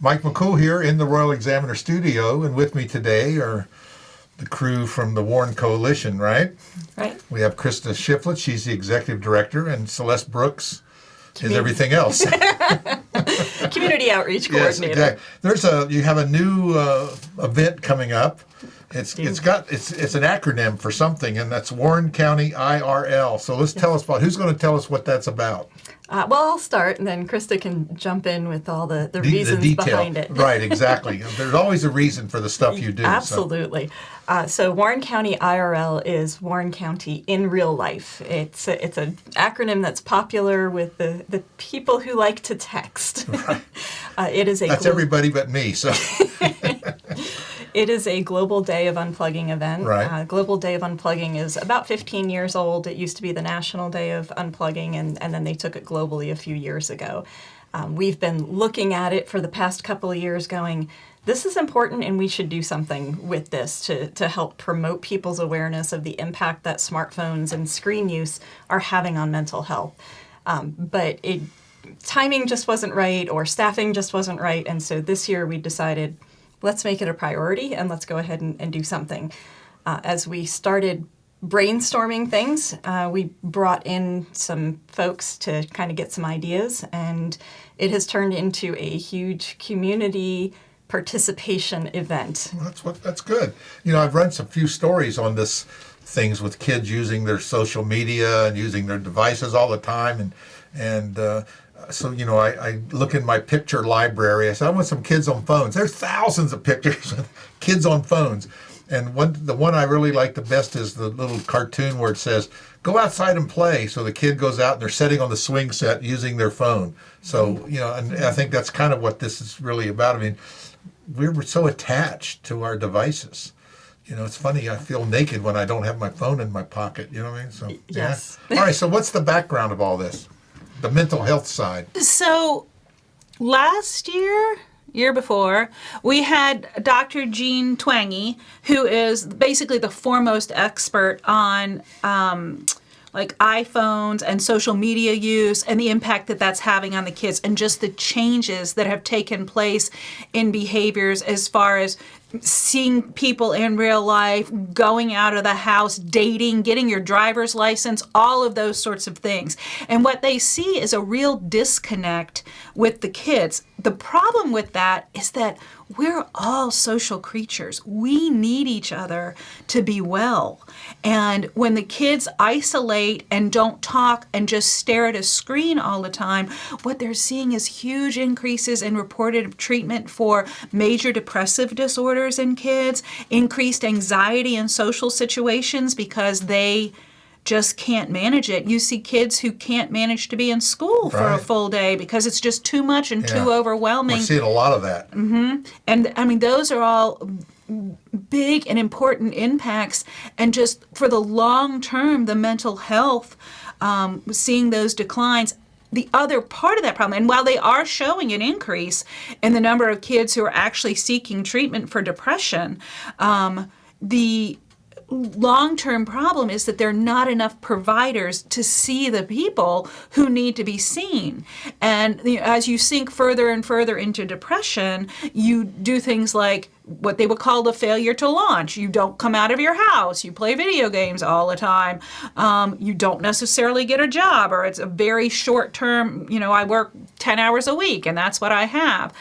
Mike McCool here in the Royal Examiner studio, and with me today are the crew from the Warren Coalition, right? Right. We have Krista Shiflett, she's the executive director, and Celeste Brooks is everything else. Community outreach coordinator. Yes, exactly. You have a new event coming up. It's an acronym for something, and that's Warren County IRL. So let's tell us who's going to tell us what that's about. Well, I'll start, and then Krista can jump in with all the reasons behind it. Right, exactly. There's always a reason for the stuff you do. Absolutely. So Warren County IRL is Warren County in real life. It's an acronym that's popular with the people who like to text. Right. That's everybody but me. So. It is a Global Day of Unplugging event. Right. Global Day of Unplugging is about 15 years old. It used to be the National Day of Unplugging, and then they took it globally a few years ago. We've been looking at it for the past couple of years going, this is important and we should do something with this to help promote people's awareness of the impact that smartphones and screen use are having on mental health. But timing just wasn't right, or staffing just wasn't right, and so this year we decided, let's make it a priority and let's go ahead and do something. As we started brainstorming things, we brought in some folks to kind of get some ideas, and it has turned into a huge community participation event. Well, that's good. I've run some few stories on this, things with kids using their social media and using their devices all the time, so, I look in my picture library. I said, I want some kids on phones. There's thousands of pictures of kids on phones. And the one I really like the best is the little cartoon where it says, go outside and play. So the kid goes out and they're sitting on the swing set using their phone. So, and I think that's kind of what this is really about. I mean, we're so attached to our devices. It's funny, I feel naked when I don't have my phone in my pocket. You know what I mean? So, yes. Yeah. All right, so what's the background of all this? The mental health side. So last year before, we had Dr. Jean Twangy, who is basically the foremost expert on like iPhones and social media use and the impact that that's having on the kids, and just the changes that have taken place in behaviors as far as seeing people in real life, going out of the house, dating, getting your driver's license, all of those sorts of things. And what they see is a real disconnect with the kids. The problem with that is that we're all social creatures. We need each other to be well. And when the kids isolate and don't talk and just stare at a screen all the time, what they're seeing is huge increases in reported treatment for major depressive disorders in kids, increased anxiety in social situations because they just can't manage it. You see kids who can't manage to be in school for a full day because it's just too much and too overwhelming. We're seeing a lot of that. Mm-hmm. And I mean, those are all big and important impacts. And just for the long term, the mental health, seeing those declines. The other part of that problem, and while they are showing an increase in the number of kids who are actually seeking treatment for depression, the long-term problem is that there are not enough providers to see the people who need to be seen. And as you sink further and further into depression, you do things like what they would call the failure to launch. You don't come out of your house. You play video games all the time. You don't necessarily get a job, or it's a very short term, I work 10 hours a week and that's what I have.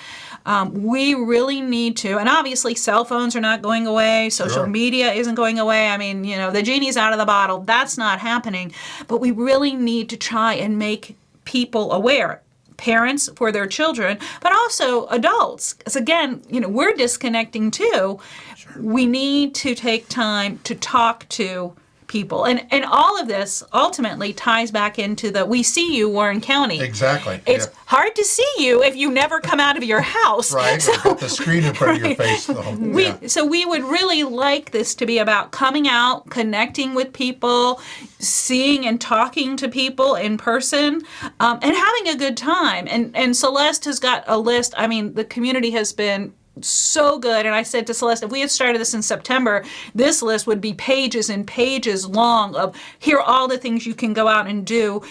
We really need to, and obviously cell phones are not going away, social media isn't going away. I mean, the genie's out of the bottle. That's not happening. But we really need to try and make people aware. Parents for their children, but also adults. Because again, we're disconnecting too. Sure. We need to take time to talk to people. And all of this ultimately ties back into the we see you, Warren County. Exactly. It's hard to see you if you never come out of your house. Right, so, or put the screen in front of your face. Though. So we would really like this to be about coming out, connecting with people, seeing and talking to people in person, and having a good time. And Celeste has got a list. I mean, the community has been so good. And I said to Celeste, if we had started this in September, this list would be pages and pages long of here are all the things you can go out and do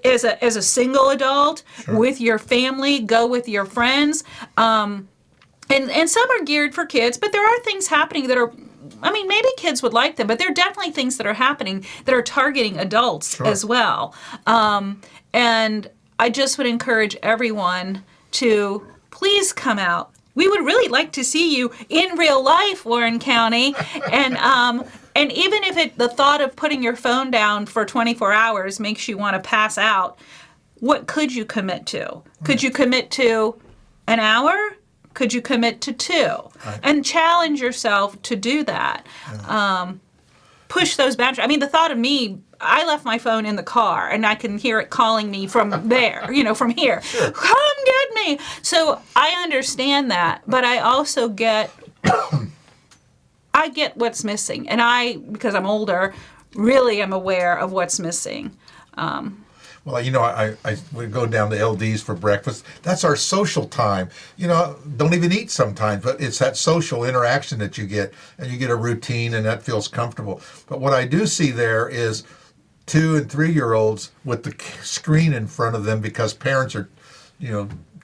as a single adult, with your family, go with your friends. And some are geared for kids, but there are things happening that are, I mean, maybe kids would like them, but there are definitely things that are happening that are targeting adults as well. And I just would encourage everyone to please come out. We would really like to see you in real life, Warren County, and even if the thought of putting your phone down for 24 hours makes you want to pass out, what could you commit to? Could you commit to an hour? Could you commit to 2? Right. And challenge yourself to do that. Yeah. Push those boundaries. I mean, the thought of me, I left my phone in the car and I can hear it calling me from there, from here. Sure. Come get me. So I understand that, but I also get what's missing. And because I'm older, really am aware of what's missing. Well, I would go down to LD's for breakfast. That's our social time. Don't even eat sometimes, but it's that social interaction that you get, and you get a routine, and that feels comfortable. But what I do see there is 2 and 3-year-olds with the screen in front of them because parents are,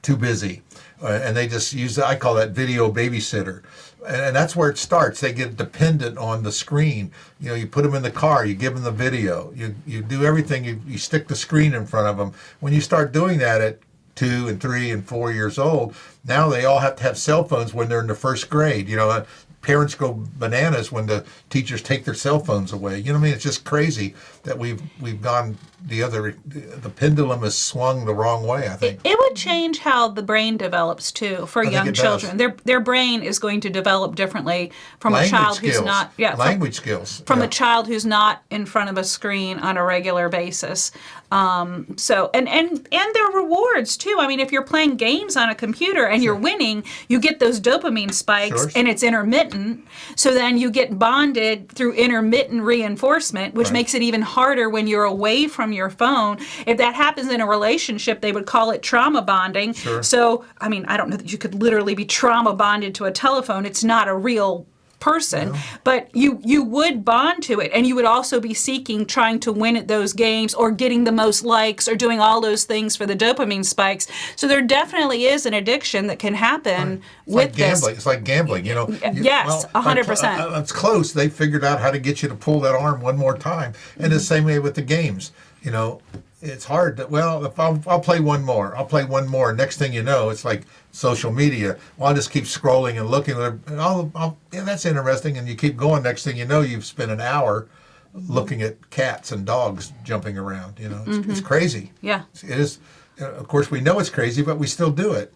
too busy. And they just use I call that video babysitter. And that's where it starts. They get dependent on the screen. You put them in the car, you give them the video, you do everything, you stick the screen in front of them. When you start doing that at 2 and 3 and 4 years old, now they all have to have cell phones when they're in the first grade. Parents go bananas when the teachers take their cell phones away. It's just crazy that we've gone the pendulum has swung the wrong way, I think. It would change how the brain develops too for young children. Their brain is going to develop differently from a child who's not language skills. From a child who's not in front of a screen on a regular basis. So and there are rewards too. I mean, if you're playing games on a computer and you're winning, you get those dopamine spikes, and it's intermittent. So then you get bonded through intermittent reinforcement, which makes it even harder when you're away from your phone. If that happens in a relationship, they would call it trauma bonding. Sure. So, I mean, I don't know that you could literally be trauma bonded to a telephone. It's not a real person, but you would bond to it, and you would also be trying to win at those games or getting the most likes or doing all those things for the dopamine spikes. So there definitely is an addiction that can happen with this. It's like gambling, Yes, 100%. It's close. They figured out how to get you to pull that arm one more time. And the same way with the games. It's hard if I'll play one more. I'll play one more. Next thing you know, it's like social media. Well, I'll just keep scrolling and looking. And that's interesting. And you keep going. Next thing you know, you've spent an hour looking at cats and dogs jumping around. It's crazy. Yeah. It is. Of course, we know it's crazy, but we still do it.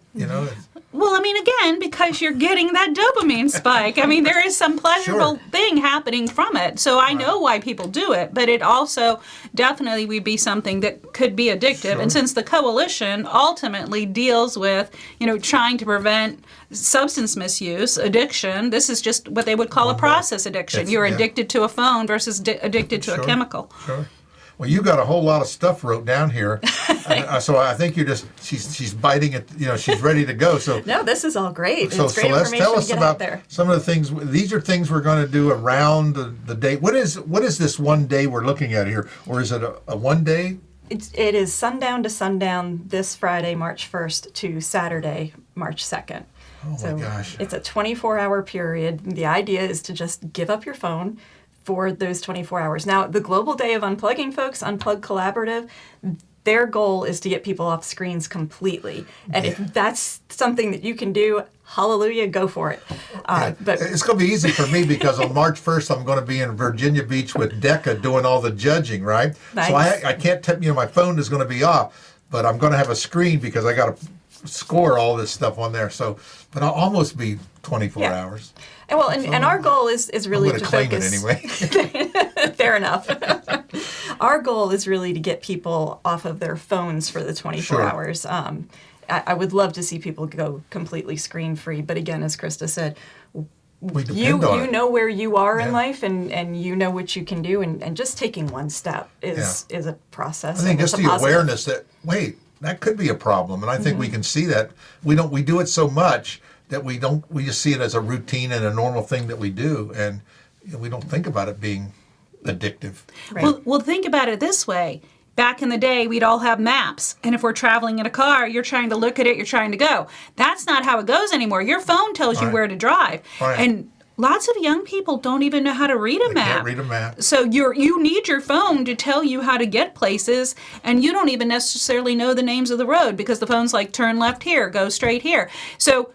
Well, I mean, again, because you're getting that dopamine spike. I mean, there is some pleasurable thing happening from it. So I know why people do it, but it also definitely would be something that could be addictive. Sure. And since the coalition ultimately deals with, trying to prevent substance misuse, addiction, this is just what they would call a process addiction. You're addicted to a phone versus addicted to a chemical. Sure. Well, you got a whole lot of stuff wrote down here, so I think she's biting it. She's ready to go. So no, this is all great. So it's great Celeste, tell us to get about out there. some of the things. These are things we're going to do around the day. What is this one day we're looking at here, or is it a one day? It is sundown to sundown this Friday, March 1st to Saturday, March 2nd. Oh my gosh! It's a 24-hour period. The idea is to just give up your phone for those 24 hours. Now, the Global Day of Unplugging folks, Unplug Collaborative, their goal is to get people off screens completely. And if that's something that you can do, hallelujah, go for it. But it's going to be easy for me because on March 1st, I'm going to be in Virginia Beach with Decca doing all the judging, right? Nice. So I can't tell my phone is going to be off, but I'm going to have a screen because I got to score all this stuff on there. So, but I'll almost be 24 hours. And our goal is really to claim focus. It anyway. Fair enough. Our goal is really to get people off of their phones for the 24 hours. I would love to see people go completely screen free, but again, as Krista said, you know where you are in life, and you know what you can do, and just taking one step is a process. I think just the awareness that that could be a problem, and I think we can see that we do it so much that we just see it as a routine and a normal thing that we do, and we don't think about it being addictive. Right. Well, think about it this way. back in the day, we'd all have maps. And if we're traveling in a car, you're trying to look at it, you're trying to go. That's not how it goes anymore. Your phone tells you Right. where to drive. Right. And lots of young people don't even know how to read a They map. can't read a map. So you need your phone to tell you how to get places, and you don't even necessarily know the names of the road because the phone's like, turn left here, go straight here. So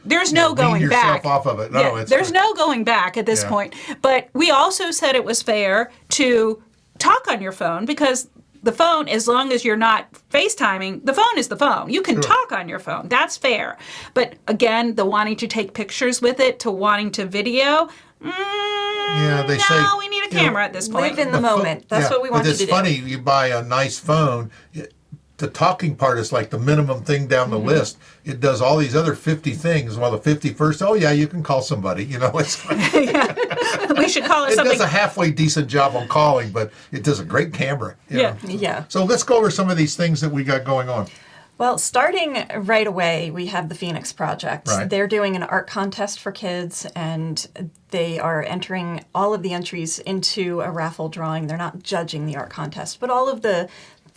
there's no Wean going yourself back. off of it. No, Yeah, it's there's no going back at this Yeah. point. But we also said it was fair to talk on your phone because the phone, as long as you're not FaceTiming, the phone is the phone. You can talk on your phone. That's fair. But again, the wanting to take pictures with it to wanting to video, they say. we need a camera at this point. Live in the moment. That's what we want But you to it's do. funny, you buy a nice phone, the talking part is like the minimum thing down the list. It does all these other 50 things. Well, the 51st, oh yeah, you can call somebody. It's like, We should call it it something. does a halfway decent job on calling, but it does a great camera. Yeah. Yeah. So let's go over some of these things that we got going on. Well, starting right away, we have the Phoenix Project. Right. They're doing an art contest for kids, and they are entering all of the entries into a raffle drawing. They're not judging the art contest, but all of the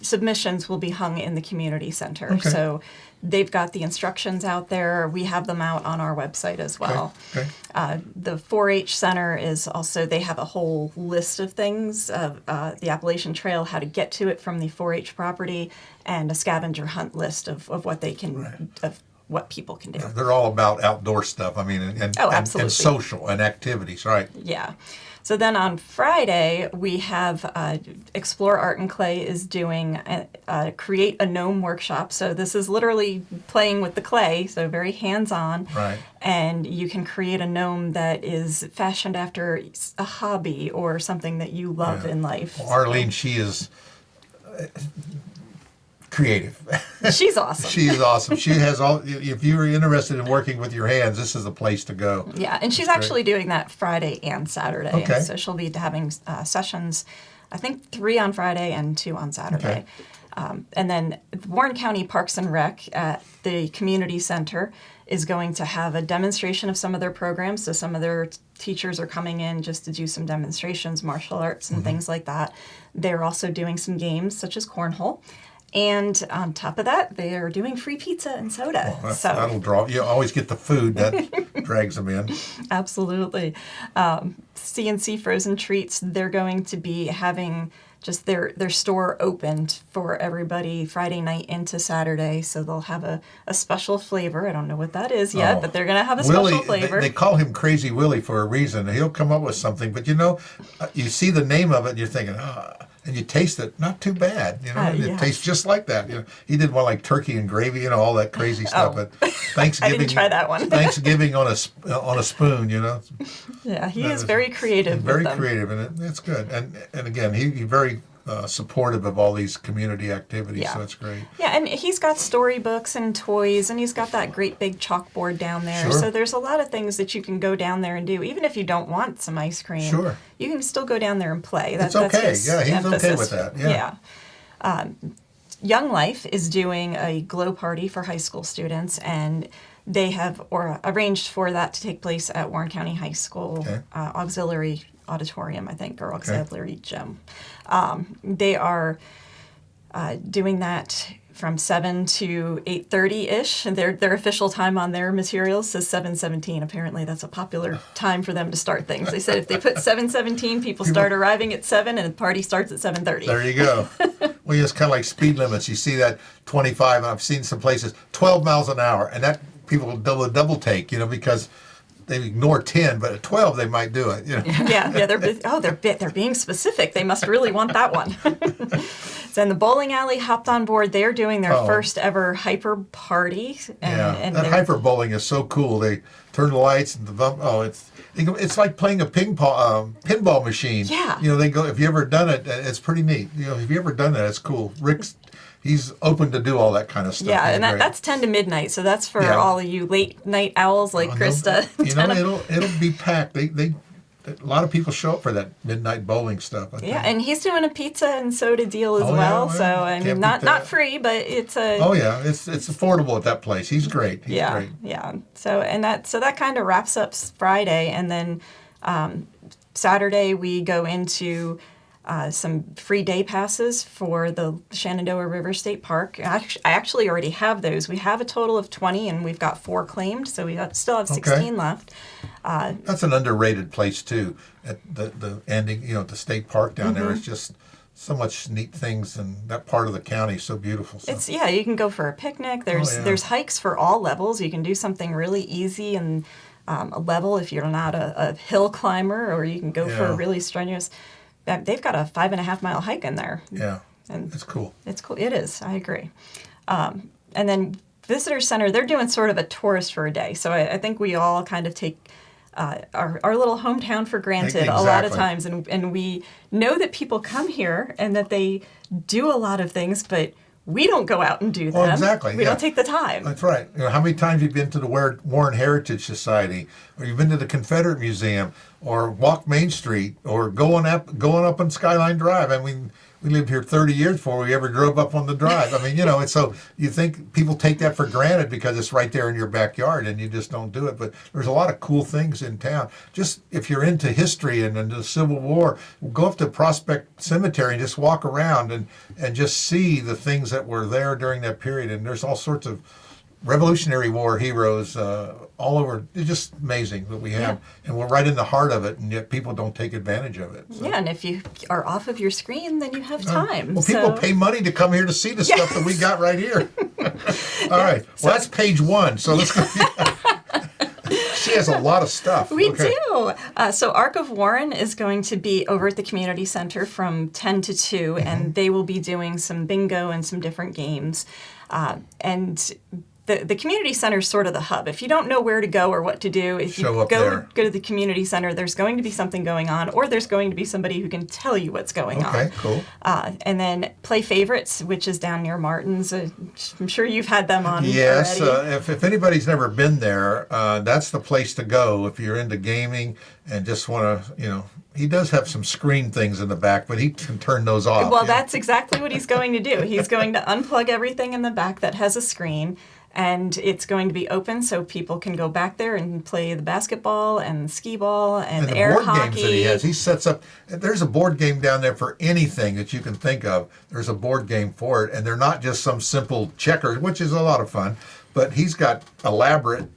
submissions will be hung in the community center. Okay. So they've got the instructions out there. We have them out on our website as well. Okay. The 4-H Center is also, they have a whole list of things, of the Appalachian Trail, how to get to it from the 4-H property, and a scavenger hunt list of what they can, of what people can do. They're all about outdoor stuff. I mean, and Absolutely. and social and activities, right? Yeah. So then on Friday, we have Explore Art and Clay is doing Create a Gnome Workshop. So this is literally playing with the clay, so very hands-on. Right. And you can create a gnome that is fashioned after a hobby or something that you love in life. Well, Arlene, she is creative. She's awesome. She is awesome. She has all. If you're interested in working with your hands, this is the place to go. Yeah, and she's actually doing that Friday and Saturday. Okay. So she'll be having sessions, I think 3 on Friday and 2 on Saturday. And then Warren County Parks and Rec at the community center is going to have a demonstration of some of their programs. So some of their teachers are coming in just to do some demonstrations, martial arts and things like that. They're also doing some games such as cornhole. And on top of that, they are doing free pizza and soda. That'll draw. You always get the food that drags them in. Absolutely. CNC Frozen Treats, they're going to be having just their store opened for everybody Friday night into Saturday. So they'll have a special flavor. I don't know what that is yet, but they're going to have a Willie, special flavor. They call him Crazy Willie for a reason. He'll come up with something, but you see the name of it and you're thinking, and you taste it, not too bad. It yes. tastes just like that. He did one like turkey and gravy, all that crazy stuff. But Thanksgiving, I didn't try that one. Thanksgiving on a spoon, Yeah, he is very creative. Very with them. creative, and it's good. And again, he's very supportive of all these community activities, Yeah. so it's great. Yeah, and he's got storybooks and toys, and he's got that great big chalkboard down there. Sure. So there's a lot of things that you can go down there and do. Even if you don't want some ice cream, Sure. you can still go down there and play. It's okay. That's his Yeah, he's okay emphasis. with that. Yeah. Young Life is doing a glow party for high school students, and they have arranged for that to take place at Warren County High School Okay. Auxiliary Auditorium, I think, or Auxiliary Gym. They are doing that from 7 to 8:30-ish. And their official time on their materials says 7:17. Apparently that's a popular time for them to start things. They said if they put 7:17, people start arriving at 7 and the party starts at 7:30. There you go. Well, it's kind of like speed limits. You see that 25, and I've seen some places 12 miles an hour, and that people will double take, because they ignore 10, but at 12 they might do it. Yeah, they're being specific. They must really want that one. So then the bowling alley hopped on board. They're doing their first ever hyper party. And that hyper bowling is so cool. They turn the lights and the bump. Oh, it's like playing a pinball machine. Yeah. They go. If you ever done it, it's pretty neat. If you ever done that, it's cool. He's open to do all that kind of stuff. Yeah, He's and great. that's 10 to midnight. So that's for Yeah. all of you late night owls like Krista. It'll be packed. A lot of people show up for that midnight bowling stuff. I think. Yeah, and he's doing a pizza and soda deal as Oh, yeah, well. well, So I can't mean, beat not that. free, but it's a Oh yeah, it's affordable at that place. He's great. He's great. yeah. So that kind of wraps up Friday, and then Saturday we go into some free day passes for the Shenandoah River State Park. I actually already have those. We have a total of 20, and we've got 4 claimed, so still have 16 left. That's an underrated place too. At the ending, at the state park down there, it's just so much neat things, and that part of the county is so beautiful. So. You can go for a picnic. There's hikes for all levels. You can do something really easy and a level if you're not a hill climber, or you can go for a really strenuous. They've got a 5.5-mile hike in there. Yeah, and it's cool. It's cool. It is. I agree. And then visitor center, they're doing sort of a tourist for a day. So I think we all kind of take our little hometown for granted a lot of times, and we know that people come here and that they do a lot of things, but we don't go out and do them. Oh, exactly. We don't take the time. That's right. How many times have you been to the Warren Heritage Society, or you've been to the Confederate Museum, or walk Main Street, or going up on Skyline Drive? I mean, we lived here 30 years before we ever drove up on the drive. I mean, it's so you think people take that for granted because it's right there in your backyard and you just don't do it. But there's a lot of cool things in town. Just if you're into history and into the Civil War, go up to Prospect Cemetery and just walk around and just see the things that were there during that period. And there's all sorts of Revolutionary War heroes all over. It's just amazing that we have, and we're right in the heart of it, and yet people don't take advantage of it. So. Yeah, and if you are off of your screen, then you have time. Well, people pay money to come here to see the stuff that we got right here. All right. Well, that's page 1. So let's go. She has a lot of stuff. We do. So Arc of Warren is going to be over at the community center from 10 to 2, and they will be doing some bingo and some different games. And the community center is sort of the hub. If you don't know where to go or what to do, if you go to the community center, there's going to be something going on, or there's going to be somebody who can tell you what's going on. Okay, cool. And then Play Favorites, which is down near Martin's. I'm sure you've had them on Yes, already. if anybody's never been there, that's the place to go if you're into gaming and just want to, he does have some screen things in the back, but he can turn those off. Well, that's exactly what he's going to do. He's going to unplug everything in the back that has a screen, and it's going to be open so people can go back there and play the basketball and skee ball and the air board hockey. games that he has. He sets up. There's a board game down there for anything that you can think of. There's a board game for it, and they're not just some simple checkers, which is a lot of fun. But he's got elaborate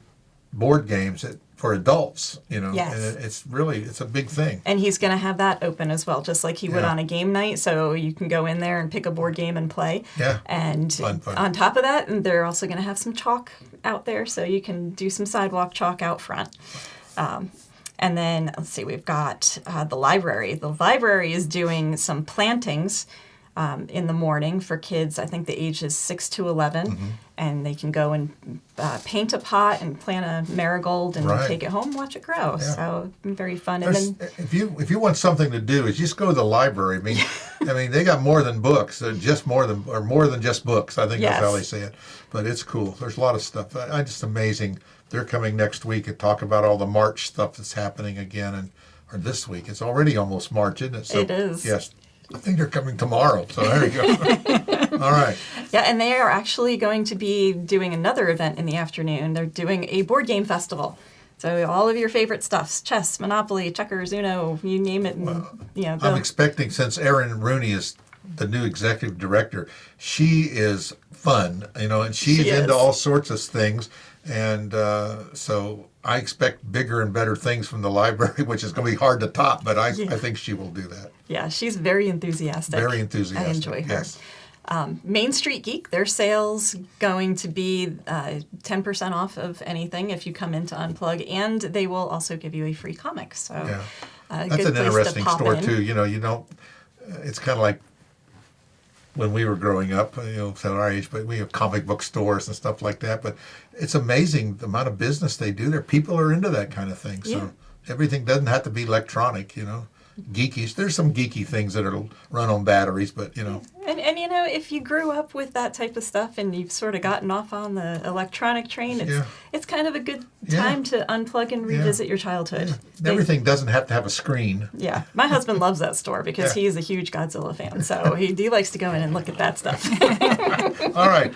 board games for adults, Yes. And it's a big thing. And he's going to have that open as well, just like he would on a game night. So you can go in there and pick a board game and play. Yeah. And Fun. on top of that, they're also going to have some chalk out there, so you can do some sidewalk chalk out front. And then, let's see, we've got the library. The library is doing some plantings in the morning for kids, I think the ages 6 to 11. And they can go and paint a pot and plant a marigold and take it home, watch it grow. Yeah. So very fun. And then, if you want something to do, is just go to the library. I mean, they got more than books. They're more than just books. I think that's how they say it. But it's cool. There's a lot of stuff. It's just amazing. They're coming next week and talk about all the March stuff that's happening again, or this week. It's already almost March, isn't it? So, it is. Yes. I think they're coming tomorrow. So there you go. All right. Yeah, and they are actually going to be doing another event in the afternoon. They're doing a board game festival. So all of your favorite stuffs, chess, Monopoly, checkers, Uno, you name it. And, I'm expecting, since Erin Rooney is the new executive director, she is fun, and she's into all sorts of things. And so I expect bigger and better things from the library, which is going to be hard to top, but I think she will do that. Yeah, she's very enthusiastic. Very enthusiastic. I enjoy her. Yes. Main Street Geek, their sales going to be 10% off of anything if you come in to Unplug, and they will also give you a free comic. So that's good an place interesting to pop store in. too. You don't. It's kind of like when we were growing up, so our age, but we have comic book stores and stuff like that. But it's amazing the amount of business they do there. People are into that kind of thing. So everything doesn't have to be electronic, Geeky. There's some geeky things that are run on batteries, but And if you grew up with that type of stuff and you've sort of gotten off on the electronic train, it's kind of a good time to unplug and revisit your childhood. Yeah. Everything doesn't have to have a screen. Yeah, my husband loves that store because he is a huge Godzilla fan, so he likes to go in and look at that stuff. All right.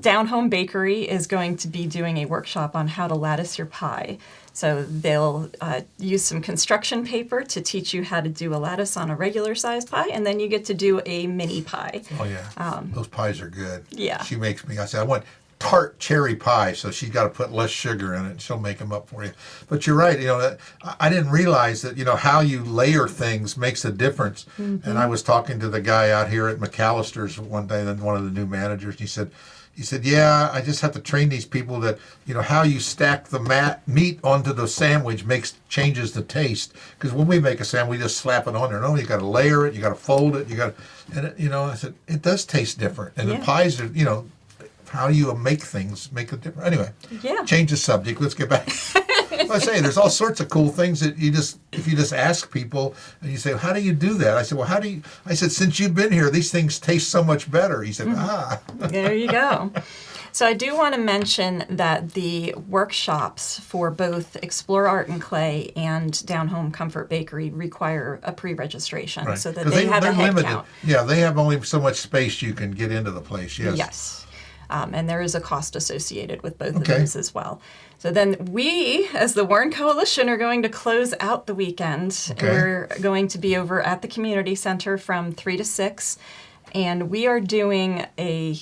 Down Home Bakery is going to be doing a workshop on how to lattice your pie. So they'll use some construction paper to teach you how to do a lattice on a regular sized pie, and then you get to do a mini pie. Oh yeah, those pies are good. Yeah. She makes me. I said I want tart cherry pie, so she's got to put less sugar in it, and she'll make them up for you. But you're right. I didn't realize that how you layer things makes a difference. And I was talking to the guy out here at McAllister's one day, then one of the new managers. And he said, yeah, I just have to train these people that how you stack the meat onto the sandwich changes the taste. Because when we make a sandwich, we just slap it on there. No, you got to layer it, you got to fold it, I said it does taste different. And the pies are how you make things make a difference. Anyway, change the subject. Let's get back. I say there's all sorts of cool things that if you just ask people and you say, how do you do that? I said, well, I said, since you've been here, these things taste so much better. He said, There you go. So I do want to mention that the workshops for both Explore Art and Clay and Down Home Comfort Bakery require a pre-registration, Right. so that they have a head count. Yeah, they have only so much space you can get into the place. Yes. Yes. And there is a cost associated with both of those as well. So then we, as the Warren Coalition, are going to close out the weekend. Okay. We're going to be over at the community center from 3 to 6. And we are doing a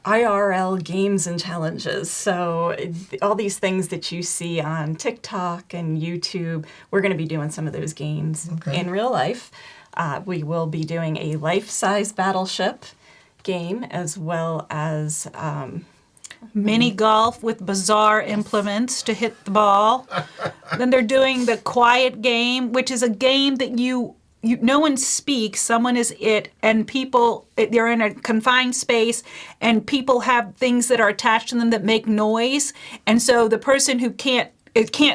IRL games and challenges. So all these things that you see on TikTok and YouTube, we're going to be doing some of those games in real life. We will be doing a life-size battleship game, as well as Mini golf with bizarre implements to hit the ball. Then they're doing the quiet game, which is a game that no one speaks, someone is it, and they're in a confined space, and people have things that are attached to them that make noise, and so the person who can't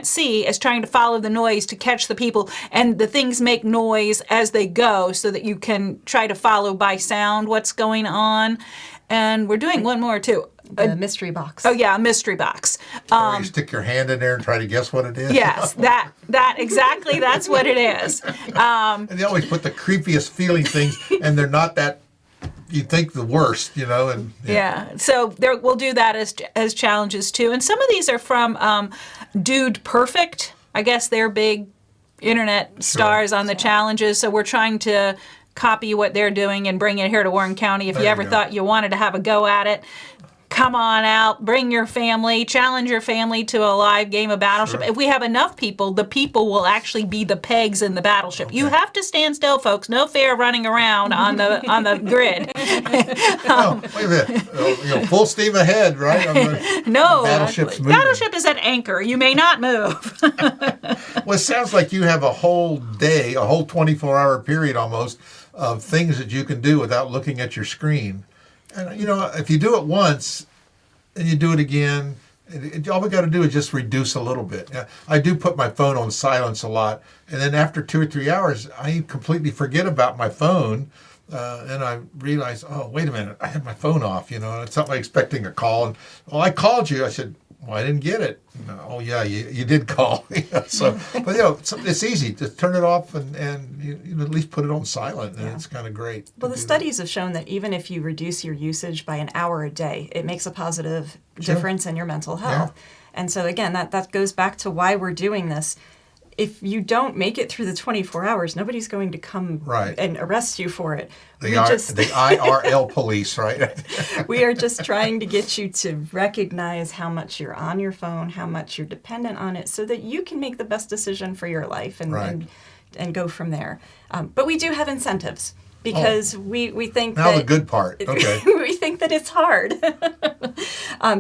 see is trying to follow the noise to catch the people, and the things make noise as they go so that you can try to follow by sound what's going on. And we're doing one more too. the mystery box. Oh yeah, a mystery box. Where you stick your hand in there and try to guess what it is. Yes, that exactly, that's what it is. And they always put the creepiest feeling things, and they're not that. You think the worst, and Yeah. So we'll do that as challenges too. And some of these are from Dude Perfect. I guess they're big internet stars on the challenges. So we're trying to copy what they're doing and bring it here to Warren County. If you ever thought you wanted to have a go at it, come on out, bring your family, challenge your family to a live game of Battleship. Sure. If we have enough people, the people will actually be the pegs in the Battleship. You have to stand still, folks. No fair running around on the grid. Oh, wait a minute. Full steam ahead, right? No. Battleship's moving. Battleship is at anchor. You may not move. Well, it sounds like you have a whole day, a whole 24-hour period almost, of things that you can do without looking at your screen. And, if you do it once and you do it again, all we got to do is just reduce a little bit. I do put my phone on silence a lot. And then after 2 or 3 hours, I completely forget about my phone. And I realize, oh, wait a minute, I had my phone off, it's not like expecting a call. And, I called you. I said, well, I didn't get it. Oh, yeah, you did call. But it's easy. Just turn it off and you at least put it on silent, and it's kind of great. Well, the studies have shown that even if you reduce your usage by an hour a day, it makes a positive difference in your mental health. Yeah. And so, again, that goes back to why we're doing this. If you don't make it through the 24 hours, nobody's going to come and arrest you for it. The IRL police, right? We are just trying to get you to recognize how much you're on your phone, how much you're dependent on it, so that you can make the best decision for your life and go from there. But we do have incentives. Because we think now the good part. Okay. We think that it's hard.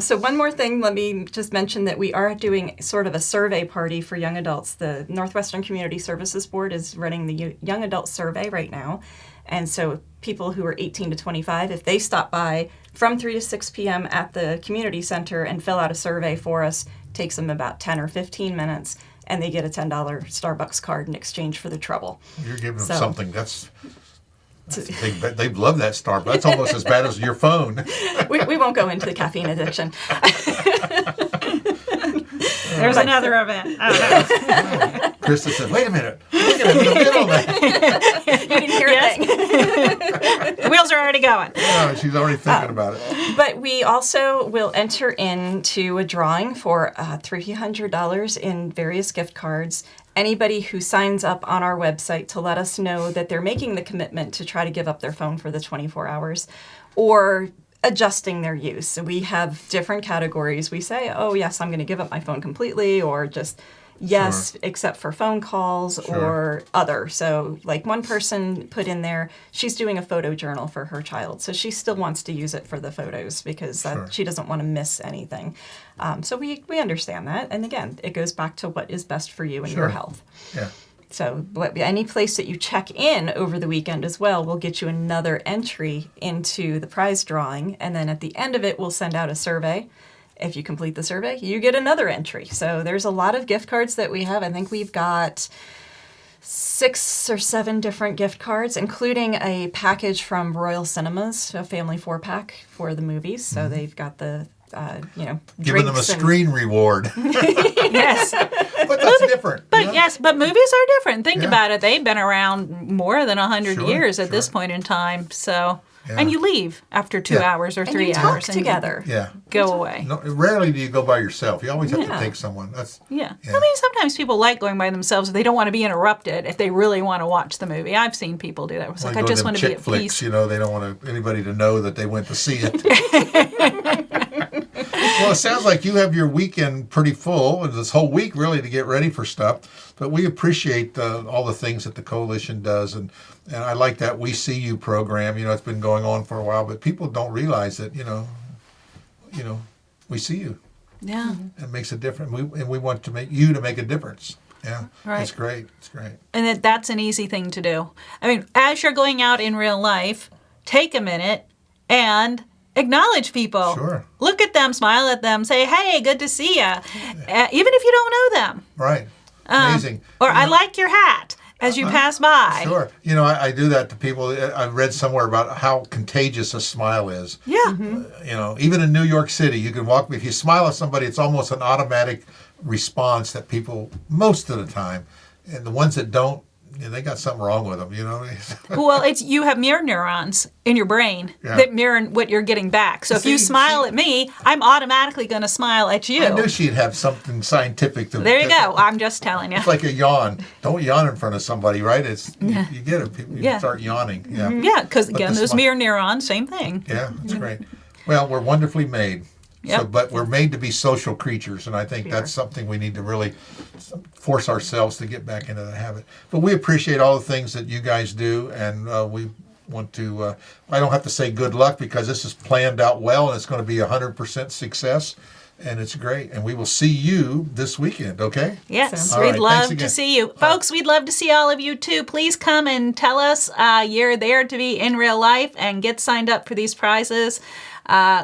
So one more thing, let me just mention that we are doing sort of a survey party for young adults. The Northwestern Community Services Board is running the Young Adult Survey right now. And so people who are 18 to 25, if they stop by from 3 to 6 p.m. at the community center and fill out a survey for us, takes them about 10 or 15 minutes, and they get a $10 Starbucks card in exchange for the trouble. You're giving them something. That's big. They love that Starbucks. That's almost as bad as your phone. We won't go into the caffeine addiction. There's another event. Krista said, wait a minute. Look at it. You didn't hear a thing. The wheels are already going. Yeah, she's already thinking about it. But we also will enter into a drawing for $300 in various gift cards. Anybody who signs up on our website to let us know that they're making the commitment to try to give up their phone for the 24 hours or adjusting their use. So we have different categories. We say, oh, yes, I'm going to give up my phone completely, or just yes, Sure. except for phone calls Sure. or other. So like one person put in there, she's doing a photo journal for her child. So she still wants to use it for the photos because Sure. she doesn't want to miss anything. So we understand that. And again, it goes back to what is best for you and your Sure. health. Yeah. So any place that you check in over the weekend as well will get you another entry into the prize drawing. And then at the end of it, we'll send out a survey. If you complete the survey, you get another entry. So there's a lot of gift cards that we have. I think we've got 6 or 7 different gift cards, including a package from Royal Cinemas, a family 4-pack for the movies. So they've got the, Giving them a drinks and- screen reward. Yes. But that's different. But you know? yes, but movies are different. Think Yeah. about it. They've been around more than 100 Sure, years at this sure. point in time. So, Yeah. and you leave after 2 Yeah. hours or and 3 you talk hours. and you together. Yeah. Go away. No, rarely do you go by yourself. You always have Yeah. to take someone. That's Yeah. Yeah. I mean, sometimes people like going by themselves if they don't want to be interrupted, if they really want to watch the movie. I've seen people do that. It's like, I go just them want to be chick at flicks, peace. you know, they don't want anybody to know that they went to see it. Well, it sounds like you have your weekend pretty full, and this whole week really to get ready for stuff. But we appreciate all the things that the coalition does, and I like that We See You program. You know, it's been going on for a while, but people don't realize that we see you. Yeah. It makes a difference. We want to make you to make a difference. Yeah, Right. It's great. It's great. And that's an easy thing to do. I mean, as you're going out in real life, take a minute and acknowledge people. Sure. Look at them, smile at them, say, hey, good to see you. Even if you don't know them. Right. Amazing. Or I like your hat as you pass by. Sure. You know, I do that to people. I read somewhere about how contagious a smile is. Yeah. You know, even in New York City, you can walk, if you smile at somebody, it's almost an automatic response that people, most of the time, and the ones that don't, they got something wrong with them, you know? Well, you have mirror neurons in your brain Yeah. that mirror what you're getting back. So if you See- smile at me, I'm automatically going to smile at you. I knew she'd have something scientific to There you go. I'm just telling you. It's like a yawn. Don't yawn in front of somebody, right? You get it. People Yeah. start yawning. Yeah. Yeah, because But again, the those smile- mirror neurons, same thing. Yeah, that's great. Well, we're wonderfully made. Yep. But we're made to be social creatures, and I think that's something we need to really force ourselves to get back into the habit. But we appreciate all the things that you guys do, and we want to, I don't have to say good luck because this is planned out well, and it's going to be 100% success, and it's great. And we will see you this weekend, okay? Yes, All we'd right, thanks love again. to see you. Folks, we'd love to see all of you too. Please come and tell us you're there to be in real life and get signed up for these prizes.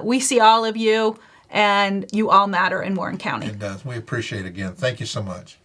We see all of you, and you all matter in Warren County. It does. We appreciate it again. Thank you so much.